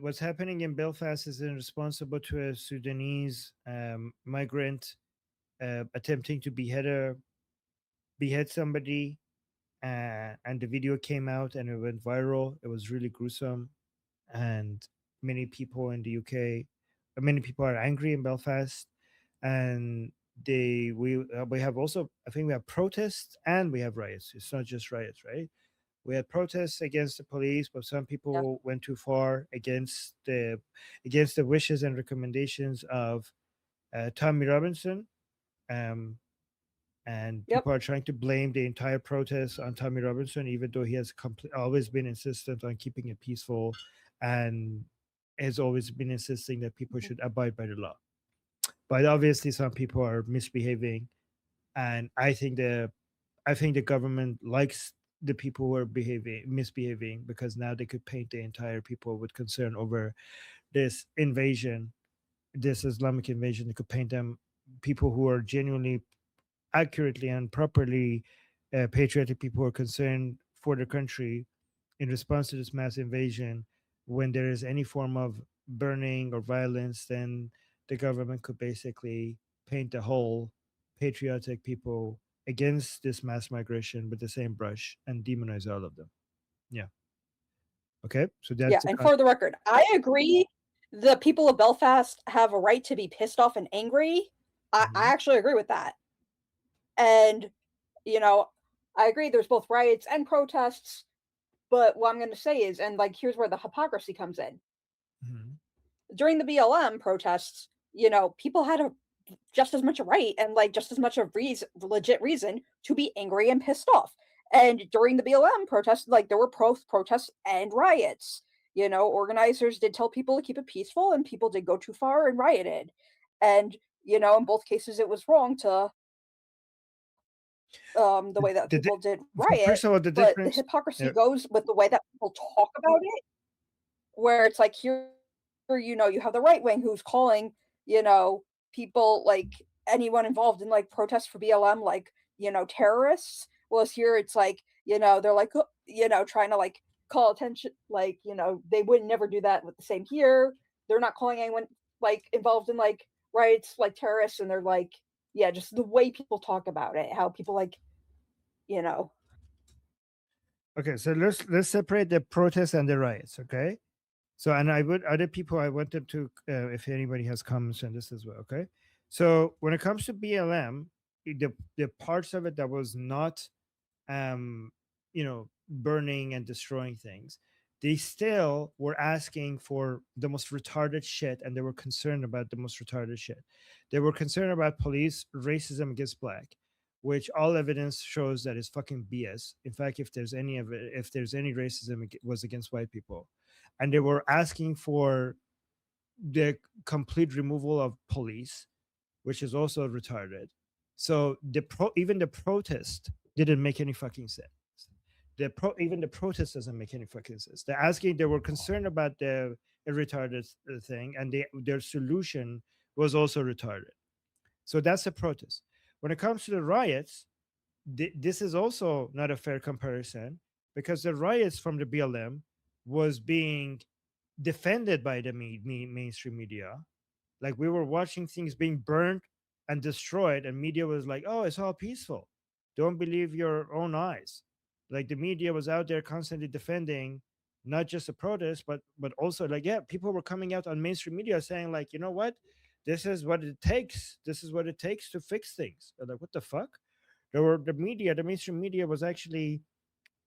what's happening in Belfast is responsible to a Sudanese migrant attempting to behead somebody, and the video came out and it went viral. It was really gruesome, and many people in the UK, many people are angry in Belfast, and we have also, I think we have protests and we have riots. It's not just riots, right? We had protests against the police, but some Yeah. people went too far against the wishes and recommendations of Tommy Robinson. Um, and Yep. people are trying to blame the entire protest on Tommy Robinson, even though he has always been insistent on keeping it peaceful, and has always been insisting that people Mhm. should abide by the law. But obviously, some people are misbehaving, and I think the government likes the people who are misbehaving, because now they could paint the entire people with concern over this invasion, this Islamic invasion. They could paint them people who are genuinely, accurately, and properly patriotic people who are concerned for the country in response to this mass invasion. When there is any form of burning or violence, then the government could basically paint the whole patriotic people against this mass migration with the same brush and demonize all of them. Yeah. Okay. So Yeah, that's the and con. for the record, I agree the people of Belfast have a right to be pissed off and angry. I Mhm. actually agree with that. And, you know, I agree there's both riots and protests, but what I'm going to say is, and like, here's where the hypocrisy comes in. Mhm. During the BLM protests, people had a just as much a right and like just as much a legit reason to be angry and pissed off. And during the BLM protests, like there were protests and riots. Organizers did tell people to keep it peaceful, and people did go too far and rioted. And in both cases, it was wrong to the way that The, people di- did riot. First of all, the But the difference. hypocrisy Yeah. goes with the way that people talk about it, where it's like here, you have the right wing who's calling, people like anyone involved in like protests for BLM like, terrorists. Whereas here it's like, they're like, trying to like call attention, like, they would never do that with the same here. They're not calling anyone like involved in like riots like terrorists, and they're like, yeah, just the way people talk about it, how people like, you know, Okay, so let's separate the protests and the riots. Okay. So, and I would other people, I wanted to, if anybody has comments on this as well. Okay. So when it comes to BLM, the parts of it that was not, um, burning and destroying things, they still were asking for the most retarded shit, and they were concerned about the most retarded shit. They were concerned about police racism against black, which all evidence shows that is fucking BS. In fact, if there's any racism, it was against white people, and they were asking for the complete removal of police, which is also retarded. So even the protest didn't make any fucking sense. Even the protest doesn't make any fucking sense. They were concerned about the retarded thing, and their solution was also retarded. So that's a protest. When it comes to the riots, this is also not a fair comparison, because the riots from the BLM was being defended by the mainstream media. Like, we were watching things being burned and destroyed, and media was like, "Oh, it's all peaceful. Don't believe your own eyes." Like, the media was out there constantly defending not just the protest, but also, like, yeah, people were coming out on mainstream media saying, like, you know what, this is what it takes. This is what it takes to fix things. They're like, what the fuck? The mainstream media was actually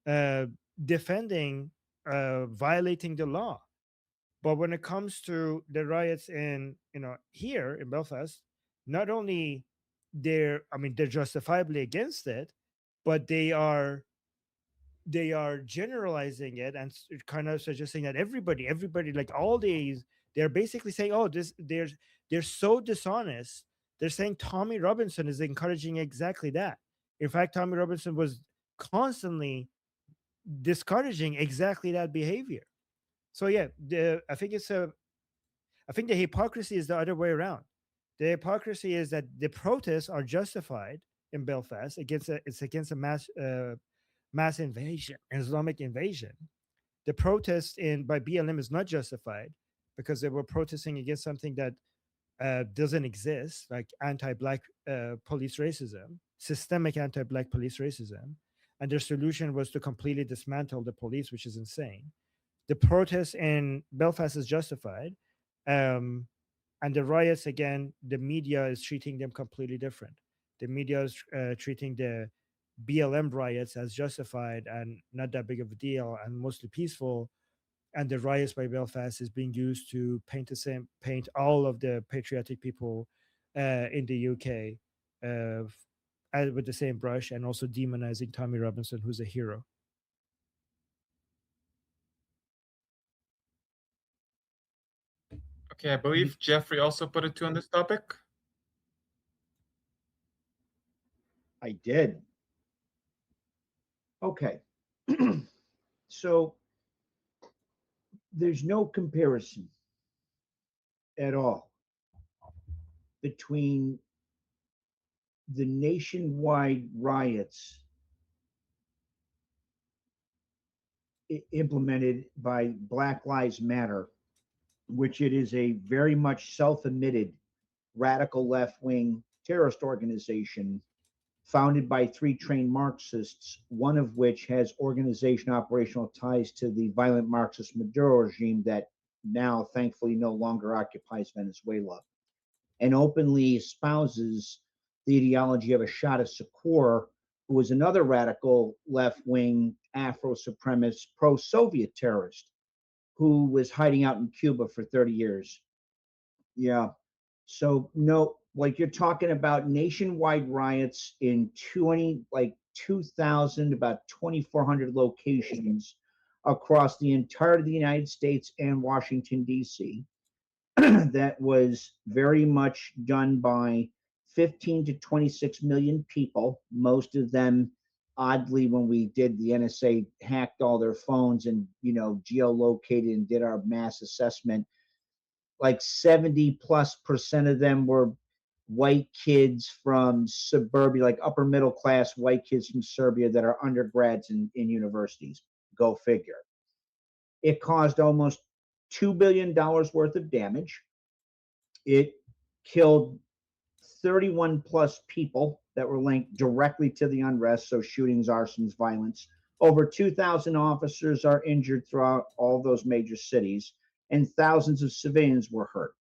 uh, defending violating the law. But when it comes to the riots in, here in Belfast, not only they're justifiably against it, but they are generalizing it, and kind of suggesting that everybody, like, all these, they're basically saying, oh, they're so dishonest. They're saying Tommy Robinson is encouraging exactly that. In fact, Tommy Robinson was constantly discouraging exactly that behavior. So yeah, I think the hypocrisy is the other way around. The hypocrisy is that the protests are justified in Belfast it's against a mass invasion, Islamic invasion. The protest in by BLM is not justified, because they were protesting against something that doesn't exist, like anti-black police racism, systemic anti-black police racism, and their solution was to completely dismantle the police, which is insane. The protest in Belfast is justified, um, and the riots, again, the media is treating them completely different. The media is treating the BLM riots as justified and not that big of a deal and mostly peaceful, and the riots by Belfast is being used to paint all of the patriotic people in the UK with the same brush, and also demonizing Tommy Robinson, who's a hero. Okay, I believe Jeffrey also put it to on this topic. I did. Okay. So there's no comparison at all between the nationwide riots implemented by Black Lives Matter, which it is a very much self-admitted radical left-wing terrorist organization founded by 3 trained Marxists, one of which has organization operational ties to the violent Marxist Maduro regime that now thankfully no longer occupies Venezuela, and openly espouses the ideology of Ashata Shakur, who was another radical left-wing Afro-supremacist pro-Soviet terrorist who was hiding out in Cuba for 30 years. Yeah. So no, like you're talking about nationwide riots in 2,000, about 2,400 locations across the entirety of the United States and Washington, D.C. that was very much done by 15 to 26 million people. Most of them, oddly, when we did, the NSA hacked all their phones and, geolocated and did our mass assessment. Like 70+% of them were white kids from suburbia, like upper middle class white kids from Serbia that are undergrads in universities. Go figure. It caused almost $2 billion worth of damage. It killed 31 plus people that were linked directly to the unrest, so shootings, arsons, violence. Over 2,000 officers are injured throughout all those major cities, and thousands of civilians were hurt.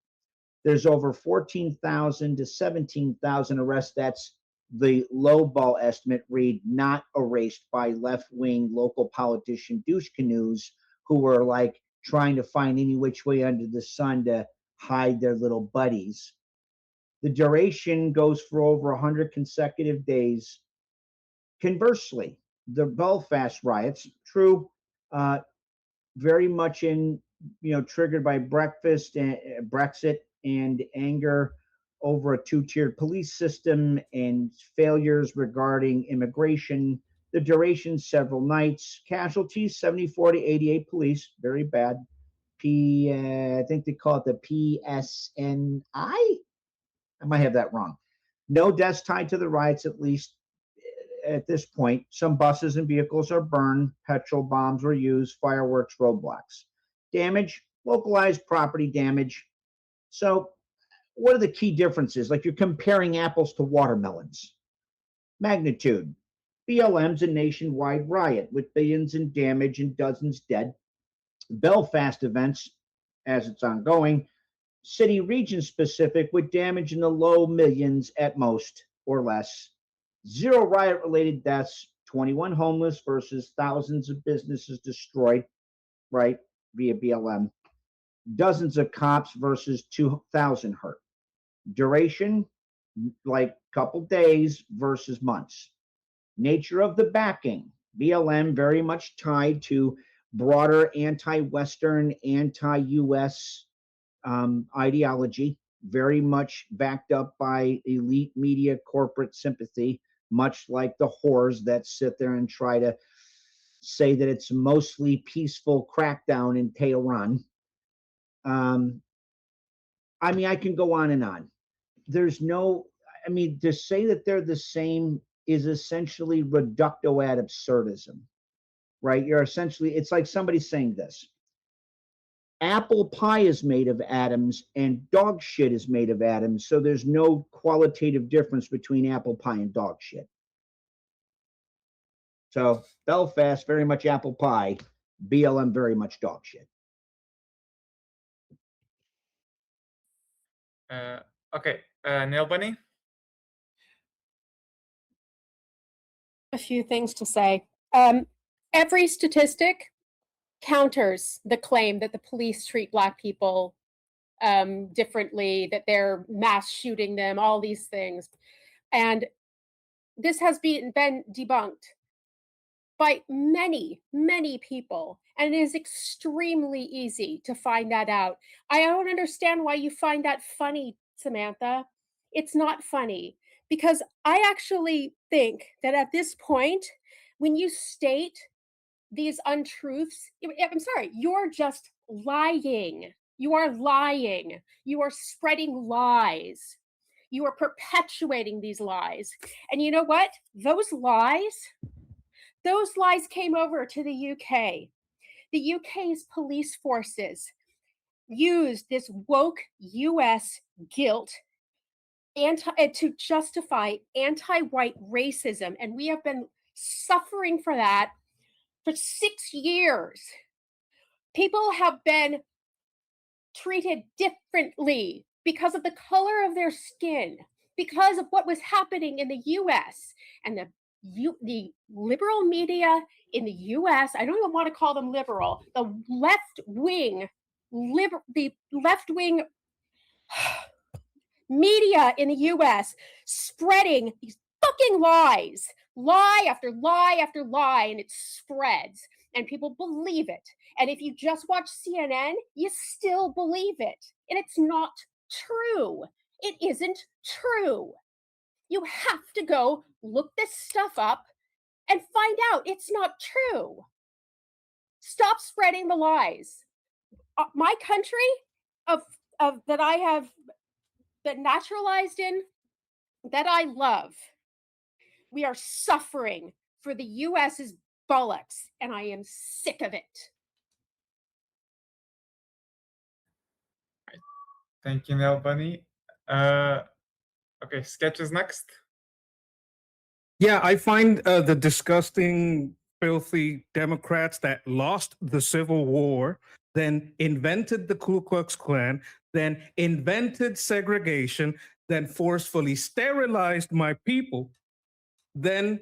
There's over 14,000 to 17,000 arrests. That's the lowball estimate, read, not erased by left-wing local politician douche canoes who were like trying to find any which way under the sun to hide their little buddies. The duration goes for over 100 consecutive days. Conversely, the Belfast riots, true, very much triggered by Brexit and anger over a 2-tiered police system and failures regarding immigration. The duration, several nights. Casualties, 74 to 88 police, very bad. I think they call it the PSNI. I might have that wrong. No deaths tied to the riots, at least at this point. Some buses and vehicles are burned. Petrol bombs were used. Fireworks, roadblocks. Damage, localized property damage. So what are the key differences? Like you're comparing apples to watermelons. Magnitude. BLM's a nationwide riot with billions in damage and dozens dead. Belfast events, as it's ongoing, city region specific with damage in the low millions at most or less. 0 riot related deaths, 21 homeless versus thousands of businesses destroyed, right, via BLM. Dozens of cops versus 2,000 hurt. Duration, like couple days versus months. Nature of the backing, BLM very much tied to broader anti-Western, anti-US ideology, very much backed up by elite media corporate sympathy, much like the whores that sit there and try to say that it's mostly peaceful crackdown in Tehran. I can go on and on. To say that they're the same is essentially reducto ad absurdism, right? It's like somebody saying this. apple pie is made of atoms and dog shit is made of atoms. So there's no qualitative difference between apple pie and dog shit. So Belfast, very much apple pie. BLM, very much dog shit. Okay, Nail Bunny. A few things to say. Every statistic counters the claim that the police treat Black people differently, that they're mass shooting them, all these things. And this has been debunked by many, many people. And it is extremely easy to find that out. I don't understand why you find that funny, Samantha. It's not funny, because I actually think that at this point, when you state these untruths, I'm sorry, you're just lying. You are lying. You are spreading lies. You are perpetuating these lies. And you know what? Those lies came over to the UK. The UK's police forces used this woke US guilt to justify anti-white racism. And we have been suffering for that for 6 years. People have been treated differently because of the color of their skin, because of what was happening in the US. And the liberal media in the US, I don't even want to call them liberal, the left-wing media in the US spreading these fucking lies, lie after lie after lie, and it spreads and people believe it. And if you just watch CNN, you still believe it. And it's not true. It isn't true. You have to go look this stuff up and find out it's not true. Stop spreading the lies. My country of that I have been naturalized in, that I love, we are suffering for the US's bollocks, and I am sick of it. Thank you, Nail Bunny. Okay, Sketch is next. Yeah, I find the disgusting, filthy Democrats that lost the Civil War, then invented the Ku Klux Klan, then invented segregation, then forcefully sterilized my people, then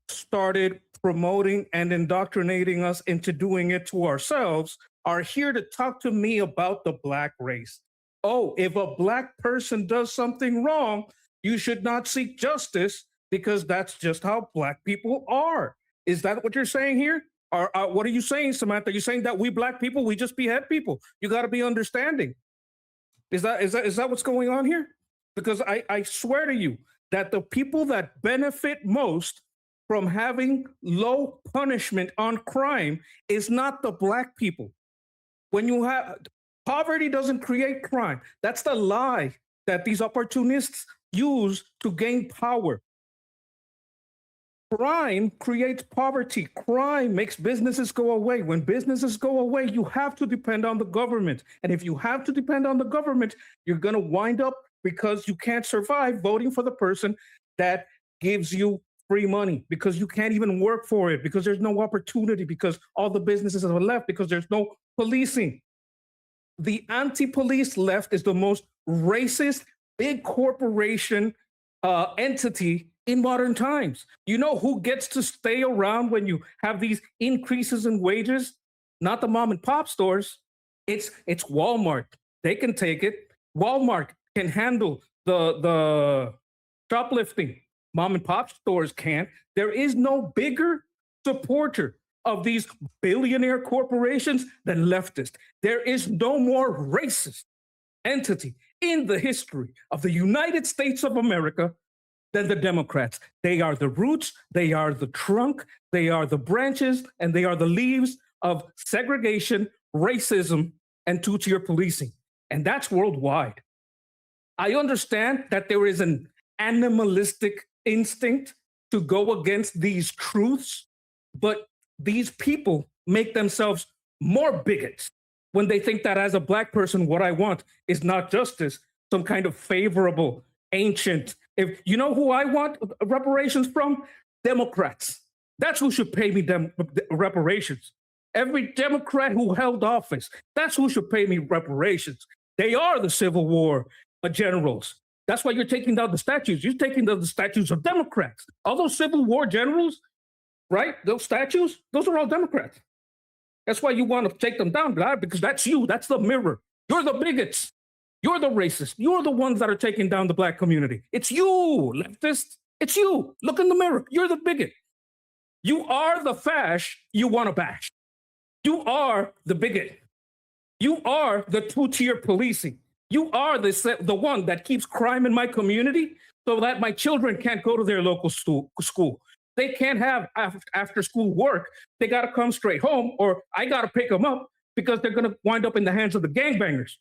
started promoting and indoctrinating us into doing it to ourselves, are here to talk to me about the Black race. Oh, if a Black person does something wrong, you should not seek justice because that's just how Black people are. Is that what you're saying here? Or what are you saying, Samantha? Are you saying that we Black people, we just behead people? You got to be understanding. Is that what's going on here? Because I swear to you that the people that benefit most from having low punishment on crime is not the Black people. When you have poverty doesn't create crime. That's the lie that these opportunists use to gain power. Crime creates poverty. Crime makes businesses go away. When businesses go away, you have to depend on the government. And if you have to depend on the government, you're going to wind up, because you can't survive, voting for the person that gives you free money, because you can't even work for it, because there's no opportunity, because all the businesses are left, because there's no policing. The anti-police left is the most racist, big corporation entity in modern times. You know who gets to stay around when you have these increases in wages? Not the mom and pop stores. It's Walmart. They can take it. Walmart can handle the shoplifting. Mom and pop stores can't. There is no bigger supporter of these billionaire corporations than leftist. There is no more racist entity in the history of the United States of America than the Democrats. They are the roots, they are the trunk, they are the branches, and they are the leaves of segregation, racism, and two-tier policing. And that's worldwide. I understand that there is an animalistic instinct to go against these truths, but these people make themselves more bigots when they think that as a Black person, what I want is not justice, some kind of favorable, ancient. If you know who I want reparations from? Democrats. That's who should pay me reparations. Every Democrat who held office, that's who should pay me reparations. They are the Civil War generals. That's why you're taking down the statues. You're taking down the statues of Democrats. All those Civil War generals, right? Those statues, those are all Democrats. That's why you want to take them down, God, because that's you. That's the mirror. You're the bigots. You're the racists. You're the ones that are taking down the Black community. It's you, leftists. It's you. Look in the mirror. You're the bigot. You are the fash you want to bash. You are the bigot. You are the two-tier policing. You are the one that keeps crime in my community so that my children can't go to their local school. They can't have after-school work. They got to come straight home, or I got to pick them up because they're going to wind up in the hands of the gangbangers.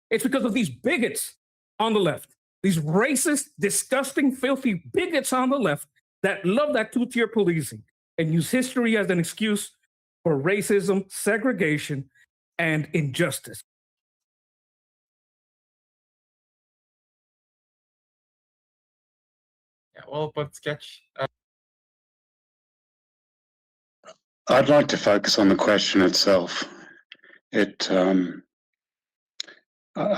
It's because of these bigots on the left, these racist, disgusting, filthy bigots on the left that love that two-tier policing and use history as an excuse for racism, segregation, and injustice. Yeah, well put, Sketch. I'd like to focus on the question itself. I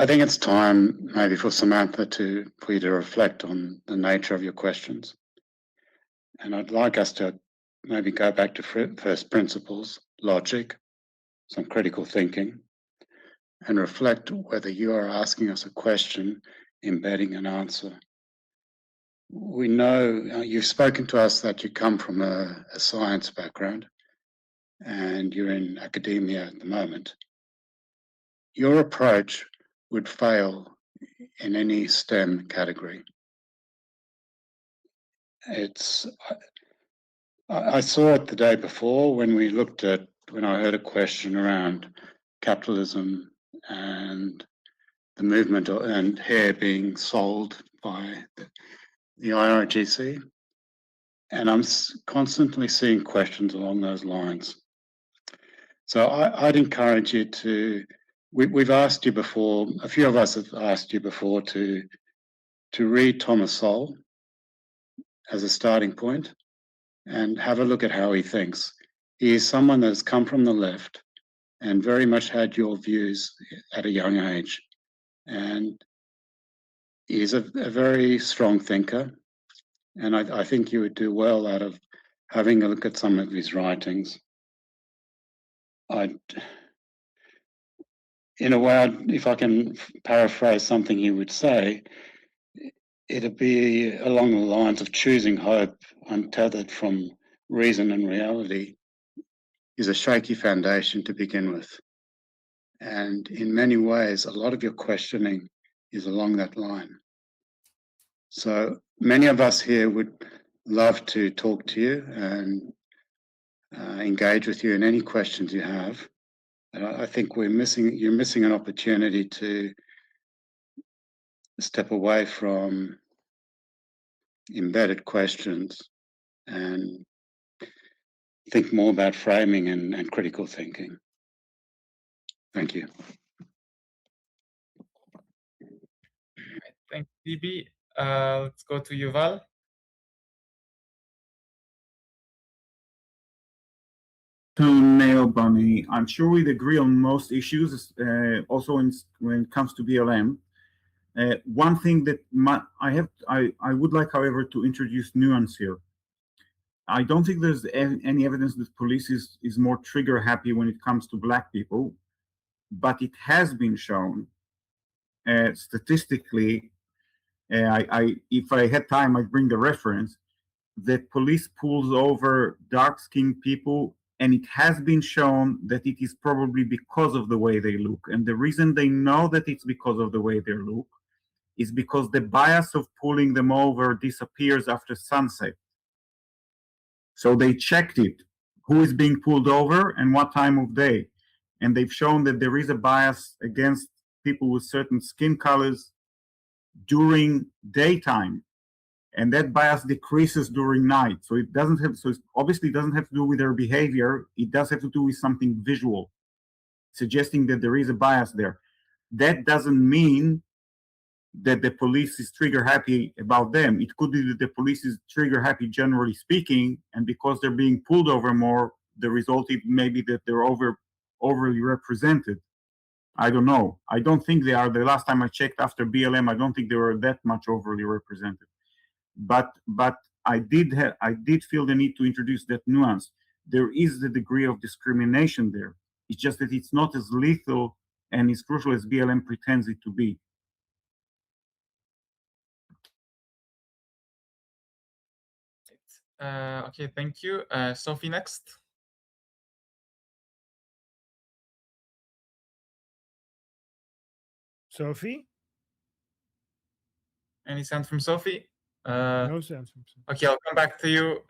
think it's time maybe for Samantha for you to reflect on the nature of your questions. And I'd like us to maybe go back to first principles, logic, some critical thinking, and reflect whether you are asking us a question, embedding an answer. We know you've spoken to us that you come from a science background and you're in academia at the moment. Your approach would fail in any STEM category. I saw it the day before when I heard a question around capitalism and the movement and hair being sold by the IRGC. And I'm constantly seeing questions along those lines. So I'd encourage you we've asked you before, a few of us have asked you before to read Thomas Sowell as a starting point and have a look at how he thinks. He is someone that's come from the left and very much had your views at a young age. And he's a very strong thinker. And I think you would do well out of having a look at some of his writings. In a way, if I can paraphrase something he would say, it'd be along the lines of choosing hope untethered from reason and reality is a shaky foundation to begin with. And in many ways, a lot of your questioning is along that line. So many of us here would love to talk to you and engage with you in any questions you have. And I think you're missing an opportunity to step away from embedded questions and think more about framing and critical thinking. Thank you. Thank you, DB. Let's go to Yuval. To nail Bunny, I'm sure we'd agree on most issues, also when it comes to BLM. One thing that I would like, however, to introduce nuance here. I don't think there's any evidence that police is more trigger happy when it comes to Black people, but it has been shown statistically. If I had time, I'd bring the reference that police pulls over dark-skinned people, and it has been shown that it is probably because of the way they look. And the reason they know that it's because of the way they look is because the bias of pulling them over disappears after sunset. So they checked it, who is being pulled over and what time of day. And they've shown that there is a bias against people with certain skin colors during daytime. And that bias decreases during night. So it obviously doesn't have to do with their behavior. It does have to do with something visual. suggesting that there is a bias there. That doesn't mean that the police is trigger happy about them. It could be that the police is trigger happy generally speaking, and because they're being pulled over more, the result is maybe that they're overly represented. I don't know. I don't think they are. The last time I checked after BLM, I don't think they were that much overly represented. But I did feel the need to introduce that nuance. There is the degree of discrimination there. It's just that it's not as lethal and as crucial as BLM pretends it to be. Okay, thank you. Sophie next. Sophie? Any sound from Sophie? No sound from Sophie. Okay, I'll come back to you,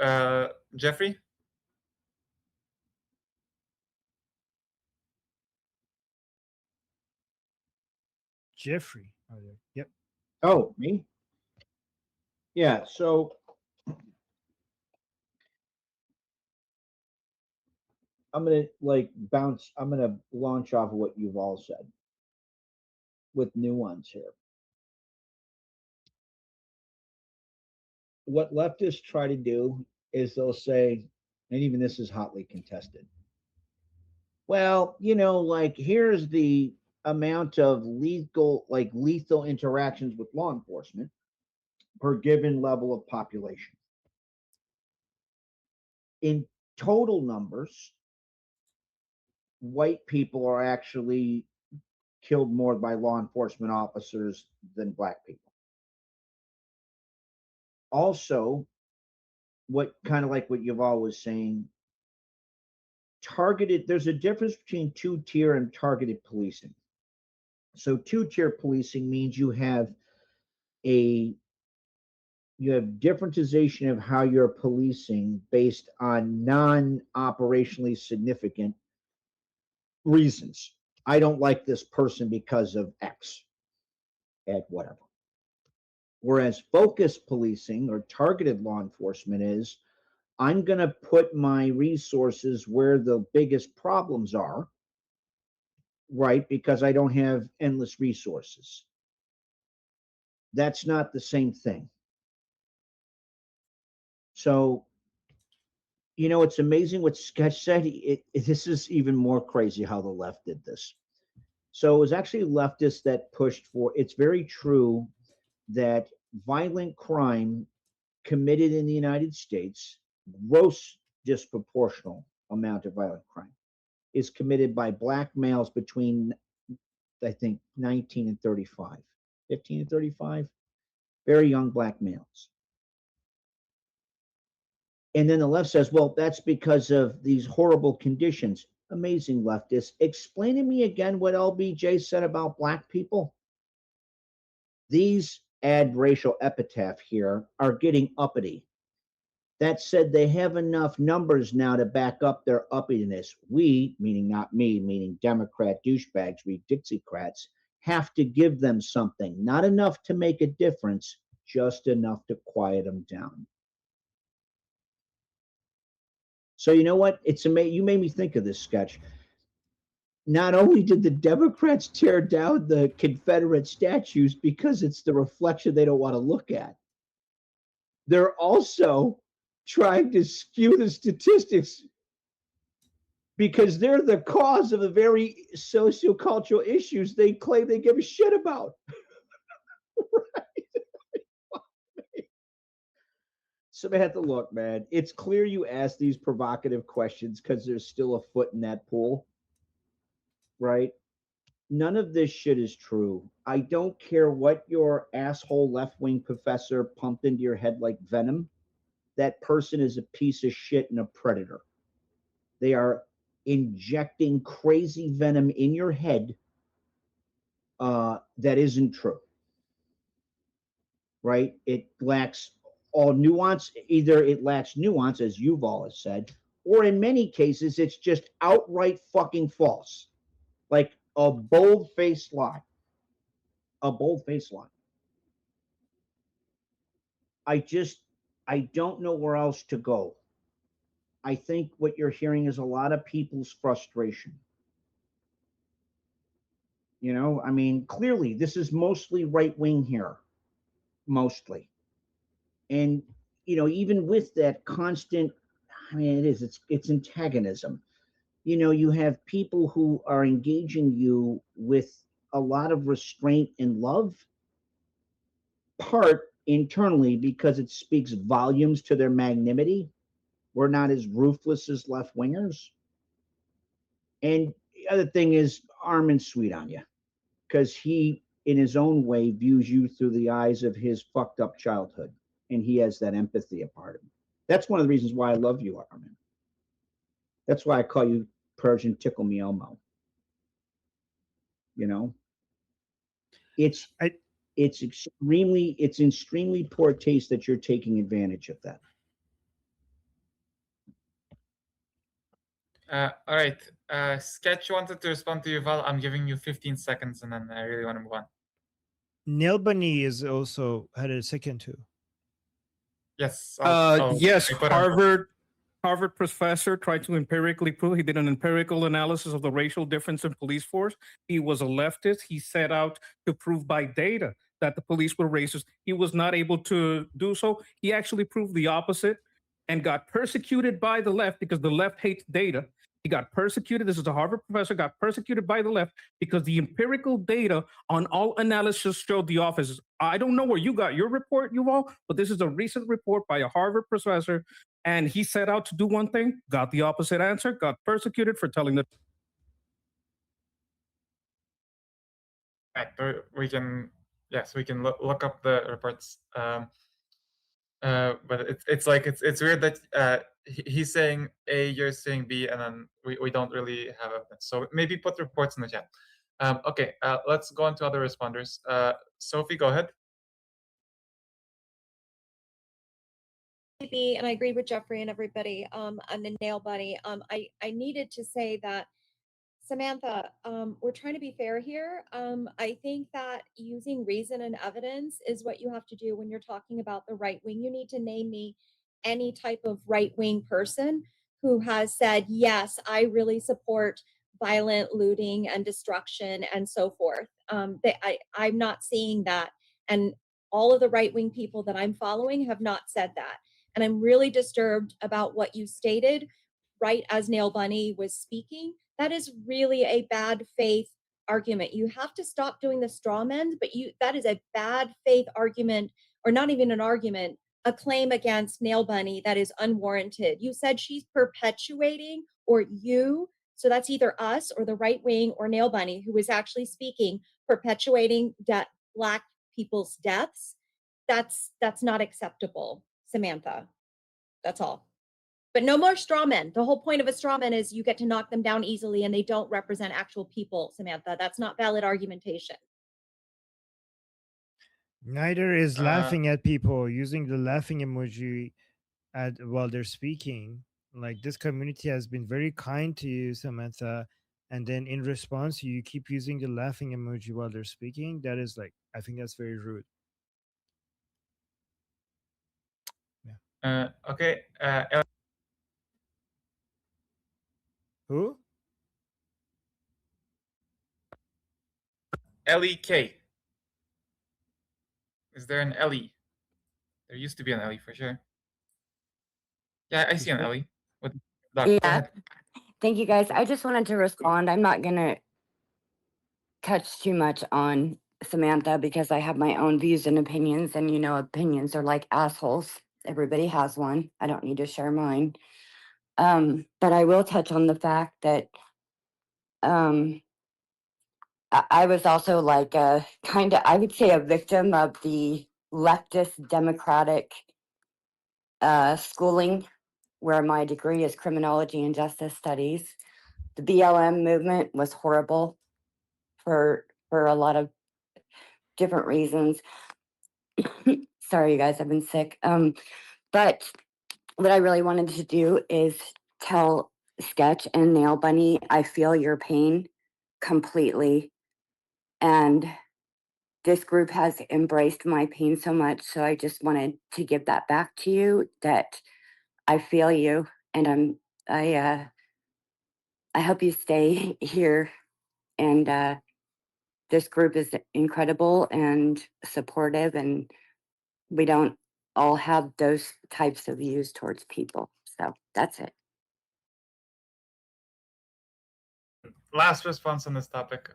Jeffrey. Jeffrey. Oh, yeah. Yep. Oh, me? Yeah, so I'm gonna I'm gonna launch off of what you've all said with nuance here. What leftists try to do is they'll say, and even this is hotly contested. Well, like here's the amount of lethal interactions with law enforcement per given level of population. In total numbers, white people are actually killed more by law enforcement officers than black people. Also, what kind of like what you've always saying, there's a difference between two-tier and targeted policing. So two-tier policing means you have differentization of how you're policing based on non-operationally significant reasons. I don't like this person because of X at whatever. Whereas focused policing or targeted law enforcement is, I'm going to put my resources where the biggest problems are, right? Because I don't have endless resources. That's not the same thing. So, it's amazing what Sketch said. This is even more crazy how the left did this. So it was actually leftists that pushed for, it's very true that violent crime committed in the United States, gross disproportional amount of violent crime, is committed by black males between, I think, 19 and 35, 15 and 35, very young black males. And then the left says, well, that's because of these horrible conditions. Amazing leftists. Explain to me again what LBJ said about black people. These add racial epitaph here are getting uppity. That said, they have enough numbers now to back up their uppityness. We, meaning not me, meaning Democrat douchebags, we Dixiecrats, have to give them something. Not enough to make a difference, just enough to quiet them down. So you know what? It's amazing. You made me think of this, Sketch. Not only did the Democrats tear down the Confederate statues because it's the reflection they don't want to look at, they're also trying to skew the statistics because they're the cause of the very sociocultural issues they claim they give a shit about. Right? Samantha, look, man, it's clear you ask these provocative questions because there's still a foot in that pool, right? None of this shit is true. I don't care what your asshole left-wing professor pumped into your head like venom. That person is a piece of shit and a predator. They are injecting crazy venom in your head that isn't true, right? It lacks all nuance. Either it lacks nuance, as Yuval has said, or in many cases, it's just outright fucking false. Like a bold-faced lie. A bold-faced lie. I don't know where else to go. I think what you're hearing is a lot of people's frustration. You know, I mean, clearly this is mostly right wing here, mostly. And, you know, even with that constant, I mean, it's antagonism. You know, you have people who are engaging you with a lot of restraint and love, part internally because it speaks volumes to their magnanimity. We're not as ruthless as left wingers. And the other thing is Armin sweet on you because he, in his own way, views you through the eyes of his fucked up childhood. And he has that empathy a part of him. That's one of the reasons why I love you, Armin. That's why I call you Persian Tickle Me Elmo. You know, it's extremely poor taste that you're taking advantage of that. All right. Sketch wanted to respond to Yuval. I'm giving you 15 seconds, and then I really want to move on. Neil Bunny is also had a second too. Yes. Yes, I put on- Harvard professor tried to empirically prove, he did an empirical analysis of the racial difference in police force. He was a leftist. He set out to prove by data that the police were racist. He was not able to do so. He actually proved the opposite and got persecuted by the left because the left hates data. He got persecuted. This is a Harvard professor, got persecuted by the left because the empirical data on all analysis showed the opposite. I don't know where you got your report, Yuval, but this is a recent report by a Harvard professor. And he set out to do one thing, got the opposite answer, got persecuted for telling the. Right, we can, yes, we can look up the reports. But it's like it's weird that he's saying A, you're saying B, and then we don't really have evidence. So maybe put reports in the chat. Okay, let's go on to other responders. Sophie, go ahead. And I agree with Jeffrey and everybody on the nail bunny. I needed to say that, Samantha, we're trying to be fair here. I think that using reason and evidence is what you have to do when you're talking about the right wing. You need to name me any type of right wing person who has said, yes, I really support violent looting and destruction and so forth. I'm not seeing that. And all of the right wing people that I'm following have not said that. And I'm really disturbed about what you stated right as Nail Bunny was speaking. That is really a bad faith argument. You have to stop doing the straw men, but that is a bad faith argument, or not even an argument, a claim against Nail Bunny that is unwarranted. You said she's perpetuating, or you, so that's either us or the right wing or Nail Bunny, who is actually speaking, perpetuating Black people's deaths. That's not acceptable, Samantha. That's all. But no more straw men. The whole point of a straw man is you get to knock them down easily and they don't represent actual people, Samantha. That's not valid argumentation. Neither is laughing at people, using the laughing emoji while they're speaking. Like, this community has been very kind to you, Samantha, and then in response you keep using the laughing emoji while they're speaking. That is, like, I think that's very rude. Okay. Who? Ellie K. Is there an Ellie? There used to be an Ellie for sure. Yeah, I see an Ellie. Go Yeah. ahead. Thank you, guys. I just wanted to respond. I'm not going to touch too much on Samantha because I have my own views and opinions, and opinions are like assholes. Everybody has one. I don't need to share mine. But I will touch on the fact that I was also like a kind of, I would say, a victim of the leftist democratic schooling, where my degree is criminology and justice studies. The BLM movement was horrible for a lot of different reasons. Sorry, you guys, I've been sick. But what I really wanted to do is tell Sketch and Nail Bunny, I feel your pain completely. And this group has embraced my pain so much. So I just wanted to give that back to you, that I feel you. And I hope you stay here and this group is incredible and supportive, and we don't all have those types of views towards people. So that's it. Last response on this topic.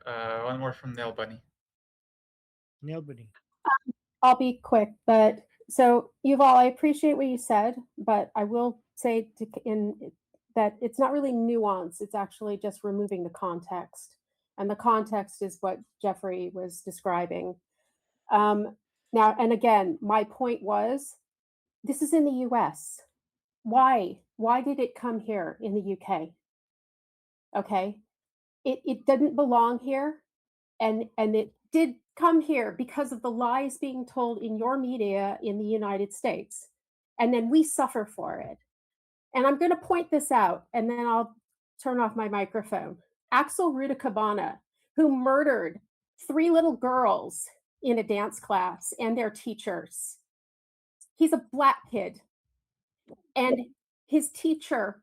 One more from Nail Bunny. Nobody. I'll be quick, but so Yuval, I appreciate what you said, but I will say that it's not really nuance. It's actually just removing the context, and the context is what Jeffrey was describing. Now, and again, my point was, this is in the U.S. Why? Why did it come here in the UK? Okay, it didn't belong here, and it did come here because of the lies being told in your media in the United States, and then we suffer for it. And I'm going to point this out, and then I'll turn off my microphone. Axel Rudakabana, who murdered 3 little girls in a dance class and their teachers. He's a black kid, and his teacher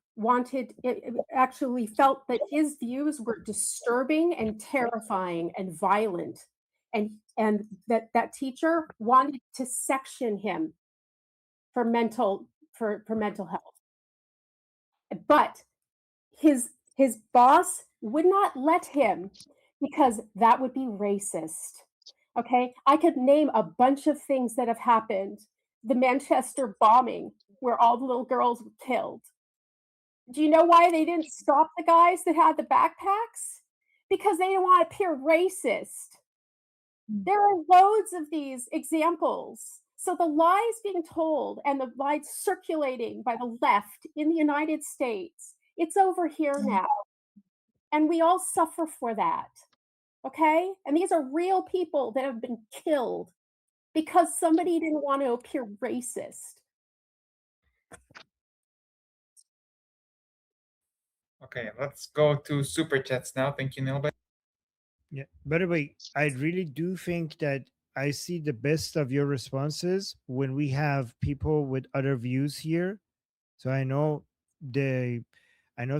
actually felt that his views were disturbing and terrifying and violent, and that teacher wanted to section him for mental health, but his boss would not let him because that would be racist. Okay, I could name a bunch of things that have happened. The Manchester bombing, where all the little girls were killed. Do you know why they didn't stop the guys that had the backpacks? Because they didn't want to appear racist. There are loads of these examples. So the lies being told and the lies circulating by the left in the United States, it's over here now. And we all suffer for that. Okay? And these are real people that have been killed because somebody didn't want to appear racist. Okay, let's go to super chats now. Thank you, Nail Bunny. Yeah. By the way, I really do think that I see the best of your responses when we have people with other views here. So I know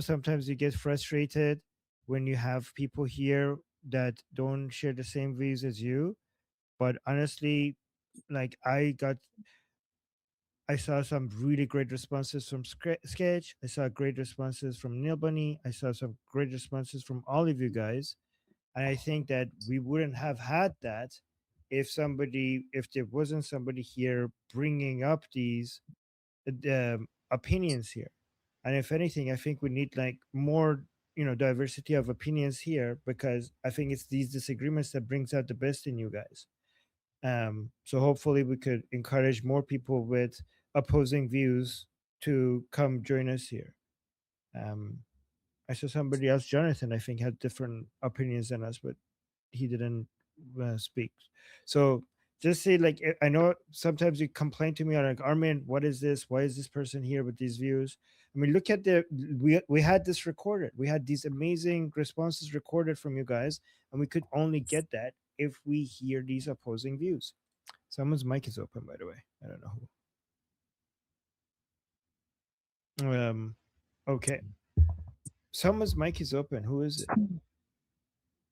sometimes you get frustrated when you have people here that don't share the same views as you. But honestly, like I saw some really great responses from Sketch. I saw great responses from Neil Bunny. I saw some great responses from all of you guys. And I think that we wouldn't have had that if there wasn't somebody here bringing up these opinions here. And if anything, I think we need like more, diversity of opinions here, because I think it's these disagreements that brings out the best in you guys. So hopefully we could encourage more people with opposing views to come join us here. I saw somebody else, Jonathan, I think, had different opinions than us, but he didn't speak. So just say, like, I know sometimes you complain to me, like, Armin, what is this? Why is this person here with these views? I mean, look at we had this recorded. We had these amazing responses recorded from you guys, and we could only get that if we hear these opposing views. Someone's mic is open, by the way. I don't know who. Okay. Someone's mic is open. Who is it?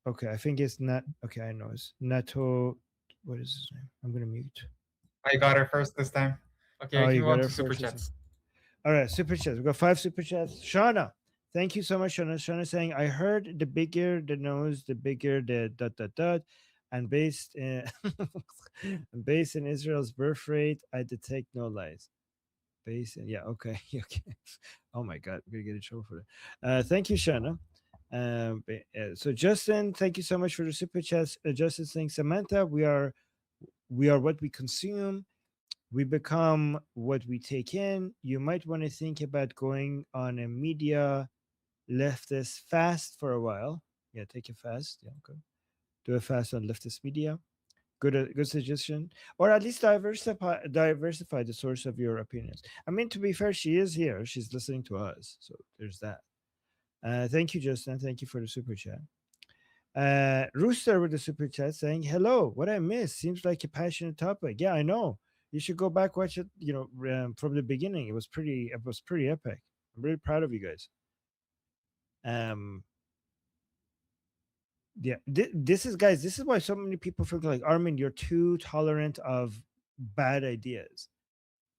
Okay, I think it's not. Okay, I know it's Nato. What is his name? I'm gonna mute. I got her first this time. Okay, Oh, we you can got go on her to super first this chats. All right, super chats. We got 5 super chats. Shauna, thank you so much, Shauna. Shauna saying, I heard the bigger the nose, the bigger the ... and based in and based in Israel's birth rate, I detect no lies. Based in, yeah, okay, okay. Oh my God, we're gonna get in trouble for that. Thank you, Shauna. So Justin, thank you so much for the super chats. Justin saying, Samantha, we are what we consume. We become what we take in. You might want to think about going on a media leftist fast for a while. Yeah, take a fast. Yeah, okay. Do a fast on leftist media. Good suggestion. Or at least diversify the source of your opinions. I mean, to be fair, she is here. She's listening to us. So there's that. Thank you, Justin. Thank you for the super chat. Rooster with the super chat saying, hello, what I missed seems like a passionate topic. Yeah, I know. You should go back, watch it, from the beginning. It was pretty epic. I'm really proud of you guys. Yeah, this is, guys, this is why so many people feel like, Armin, you're too tolerant of bad ideas.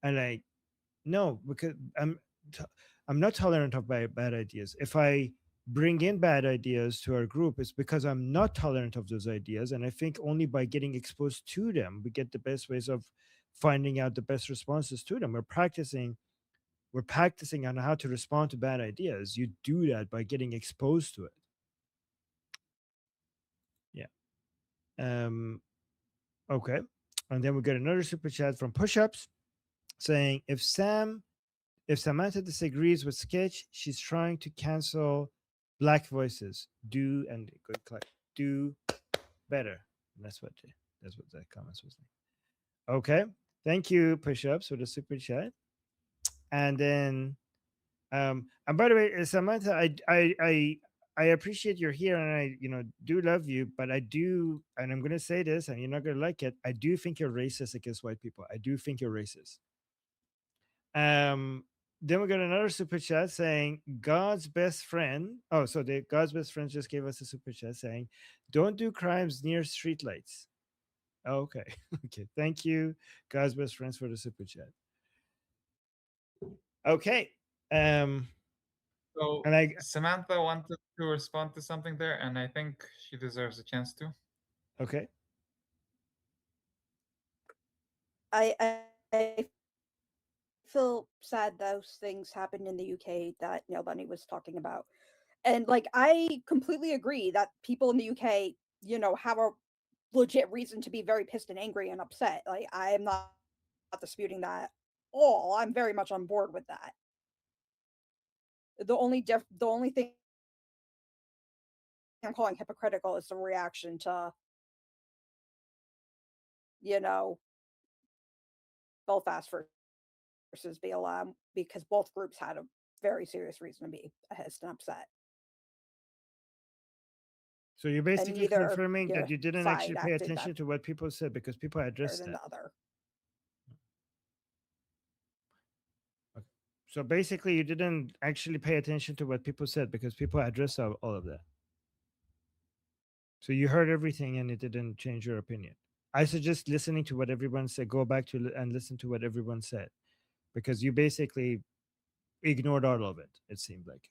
And like, no, because I'm not tolerant of bad ideas. If I bring in bad ideas to our group, it's because I'm not tolerant of those ideas. And I think only by getting exposed to them, we get the best ways of finding out the best responses to them. We're practicing on how to respond to bad ideas. You do that by getting exposed to it. Yeah. Okay. And then we get another super chat from Pushups saying, if Samantha disagrees with Sketch, she's trying to cancel Black voices. Do, and good click, do better. That's what that comments was like. Okay. Thank you, Pushups, for the super chat. And then and by the way, Samantha, I appreciate you're here, and I do love you, but I do, and I'm gonna say this, and you're not gonna like it. I do think you're racist against white people. I do think you're racist. Then we got another super chat saying God's best friend. Oh, so the God's best friend just gave us a super chat saying, "Don't do crimes near streetlights." Okay, okay. Thank you, God's best friends, for the super chat. Okay. So And Samantha wanted to respond to something there, and I think she deserves a chance to. Okay. I feel sad those things happened in the UK that Neil Bunny was talking about. And like I completely agree that people in the UK, have a legit reason to be very pissed and angry and upset. Like I am not disputing that at all. I'm very much on board with that. The only thing I'm calling hypocritical is the reaction to, Belfast versus BLM, because both groups had a very serious reason to be pissed and upset. So you're basically neither, confirming that you didn't side actually pay acted attention to what people said because people better addressed than that. the other. Okay. So basically, you didn't actually pay attention to what people said because people addressed all of that. So you heard everything and it didn't change your opinion. I suggest listening to what everyone said. Go back to and listen to what everyone said, because you basically ignored all of it. It seemed like.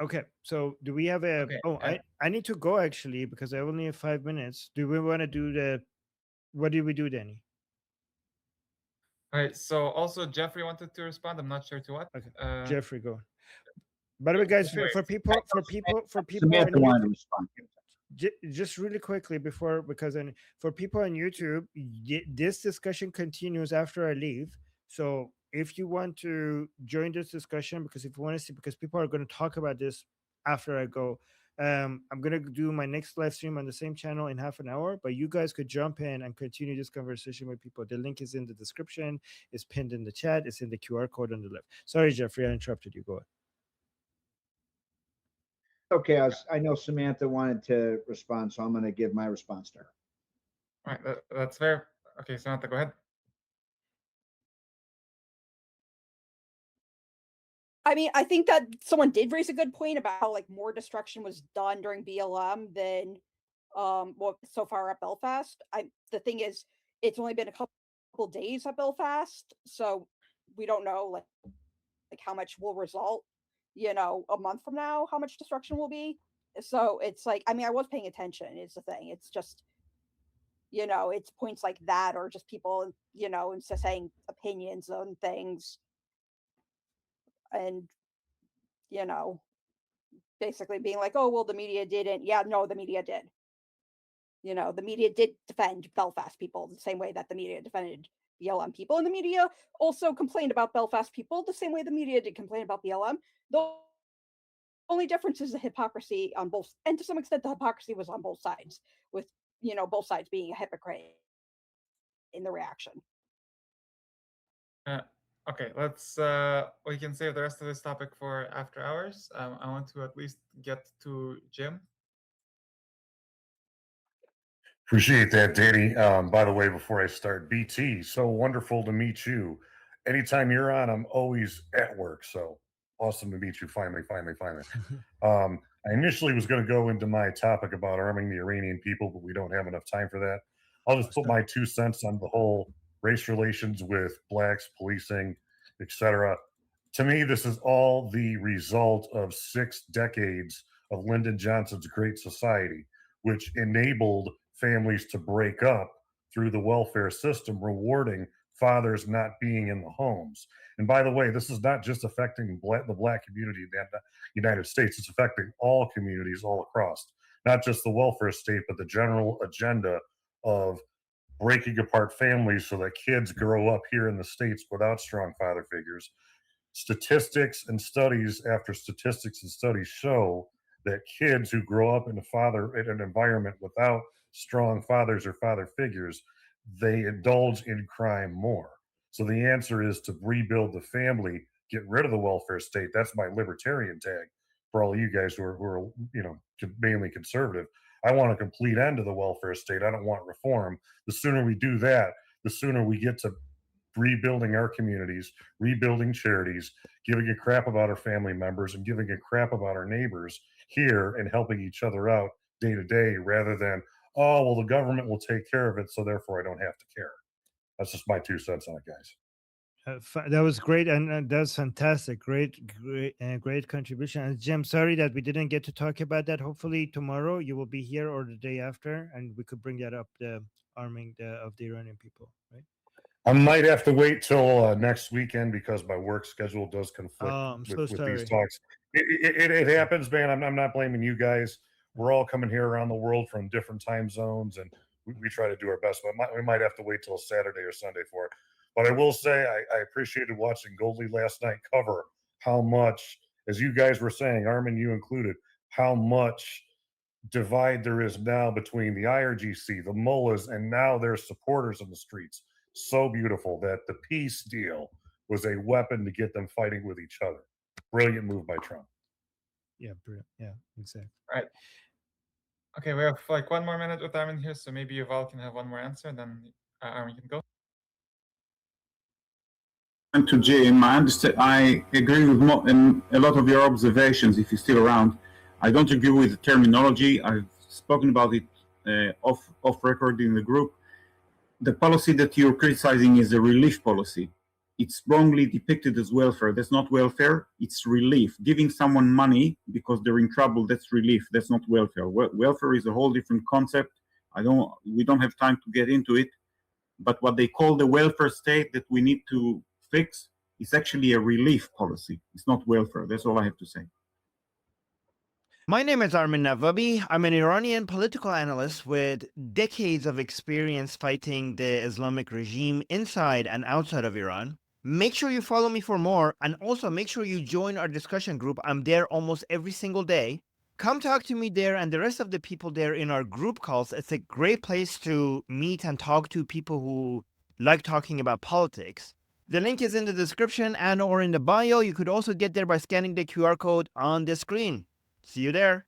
Okay. So do we have a? Okay, Oh, I need to go actually because I only have 5 minutes. Do we want to do the? What do we do, Danny? All right. So also Jeffrey wanted to respond. I'm not sure to what. Okay, Jeffrey, go. By the way, guys, for people Samantha on wanted to YouTube, respond. just really quickly before, because for people on YouTube, this discussion continues after I leave. So if you want to join this discussion, because if you want to see, because people are going to talk about this after I go, I'm going to do my next live stream on the same channel in half an hour, but you guys could jump in and continue this conversation with people. The link is in the description, it's pinned in the chat, it's in the QR code on the left. Sorry, Jeffrey, I interrupted you. Go ahead. Okay, I know Samantha wanted to respond, so I'm going to give my response to her. All right, that's fair. Okay, Samantha, go ahead. I mean, I think that someone did raise a good point about how like more destruction was done during BLM than so far at Belfast. The thing is, it's only been a couple days at Belfast, so we don't know like how much will result, a month from now, how much destruction will be. So it's like, I mean, I was paying attention, is the thing. It's just, it's points like that, or just people, instead saying opinions on things, and basically being like, oh well, the media didn't. Yeah, no, the media did. The media did defend Belfast people the same way that the media defended BLM people, and the media also complained about Belfast people the same way the media did complain about BLM. The only difference is the hypocrisy on both, and to some extent the hypocrisy was on both sides, with both sides being a hypocrite in the reaction. Okay, let's we can save the rest of this topic for after hours. I want to at least get to Jim. Appreciate that, Danny. By the way, before I start, BT, so wonderful to meet you. Anytime you're on, I'm always at work. So Awesome to meet you. Finally. I initially was going to go into my topic about arming the Iranian people, but we don't have enough time for that. I'll just put my 2 cents on the whole race relations with blacks, policing, etc. To me, this is all the result of 6 decades of Lyndon Johnson's Great Society, which enabled families to break up through the welfare system, rewarding fathers not being in the homes. And by the way, this is not just affecting the black community in the United States, it's affecting all communities all across, not just the welfare state, but the general agenda of breaking apart families so that kids grow up here in the States without strong father figures. Statistics and studies after statistics and studies show that kids who grow up in an environment without strong fathers or father figures, they indulge in crime more. So the answer is to rebuild the family, get rid of the welfare state. That's my libertarian tag for all of you guys who are mainly conservative. I want a complete end to the welfare state. I don't want reform. The sooner we do that, the sooner we get to rebuilding our communities, rebuilding charities, giving a crap about our family members, and giving a crap about our neighbors here and helping each other out day to day, rather than, oh, well, the government will take care of it, so therefore I don't have to care. That's just my 2 cents on it, guys. That was great, and that's fantastic. Great contribution. And Jim, sorry that we didn't get to talk about that. Hopefully tomorrow you will be here or the day after, and we could bring that up, the arming of the Iranian people, right? I might have to wait till next weekend because my work schedule does conflict with these talks. It happens, man. I'm not blaming you guys. We're all coming here around the world from different time zones, and we try to do our best. But we might have to wait till Saturday or Sunday for it. But I will say I appreciated watching Goldie last night cover how much, as you guys were saying, Armin, you included, how much divide there is now between the IRGC, the mullahs, and now their supporters in the streets. So beautiful that the peace deal was a weapon to get them fighting with each other. Brilliant move by Trump. Yeah, brilliant. Yeah, exactly. Right. Okay, we have like 1 more minute with Armin here, so maybe Yuval can have 1 more answer, and then Armin can go. And to Jim, I agree with a lot of your observations, if you're still around. I don't agree with the terminology. I've spoken about it off record in the group. The policy that you're criticizing is a relief policy. It's wrongly depicted as welfare. That's not welfare, it's relief. Giving someone money because they're in trouble, that's relief, that's not welfare. Welfare is a whole different concept. We don't have time to get into it. But what they call the welfare state that we need to fix is actually a relief policy. It's not welfare. That's all I have to say. My name is Armin Navabi. I'm an Iranian political analyst with decades of experience fighting the Islamic regime inside and outside of Iran. Make sure you follow me for more, and also make sure you join our discussion group. I'm there almost every single day. Come talk to me there and the rest of the people there in our group calls. It's a great place to meet and talk to people who like talking about politics. The link is in the description and or in the bio. You could also get there by scanning the QR code on the screen. See you there.